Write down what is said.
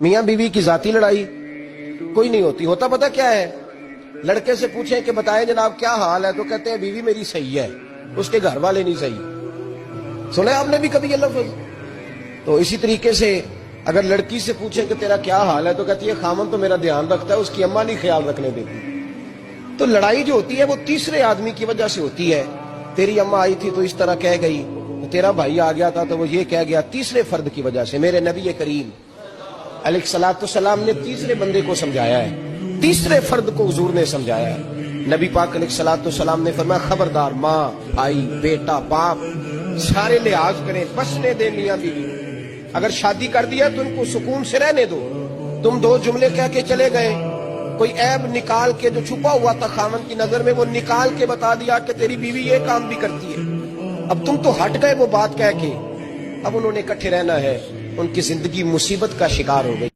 میاں بیوی کی ذاتی لڑائی کوئی نہیں ہوتی. ہوتا پتہ کیا ہے؟ لڑکے سے پوچھیں کہ بتائیں جناب کیا حال ہے، تو کہتے ہیں بیوی میری صحیح ہے، اس کے گھر والے نہیں صحیح. سنے آپ نے بھی کبھی یہ لفظ؟ تو اسی طریقے سے اگر لڑکی سے پوچھیں کہ تیرا کیا حال ہے، تو کہتی ہے خامن تو میرا دھیان رکھتا ہے، اس کی اماں نہیں خیال رکھنے دیتی. تو لڑائی جو ہوتی ہے وہ تیسرے آدمی کی وجہ سے ہوتی ہے. تیری اماں آئی تھی تو اس طرح کہہ گئی، تیرا بھائی آ گیا تھا تو وہ یہ کہہ گیا، تیسرے فرد کی وجہ سے. میرے نبی کریم علیہ الصلوۃ والسلام نے تیسرے بندے کو سمجھایا ہے، تیسرے فرد کو حضور نے سمجھایا ہے. نبی پاک علیہ الصلوۃ والسلام نے فرمایا خبردار، ماں، بھائی، بیٹا، باپ سارے لحاظ کریں، بسنے دیں میاں بیوی. اگر شادی کر دیا تو ان کو سکون سے رہنے دو. تم دو جملے کہہ کے چلے گئے، کوئی عیب نکال کے جو چھپا ہوا تھا خامن کی نظر میں وہ نکال کے بتا دیا کہ تیری بیوی یہ کام بھی کرتی ہے. اب تم تو ہٹ گئے وہ بات کہہ کے، اب انہوں نے اکٹھے رہنا ہے، ان کی زندگی مصیبت کا شکار ہو گئی.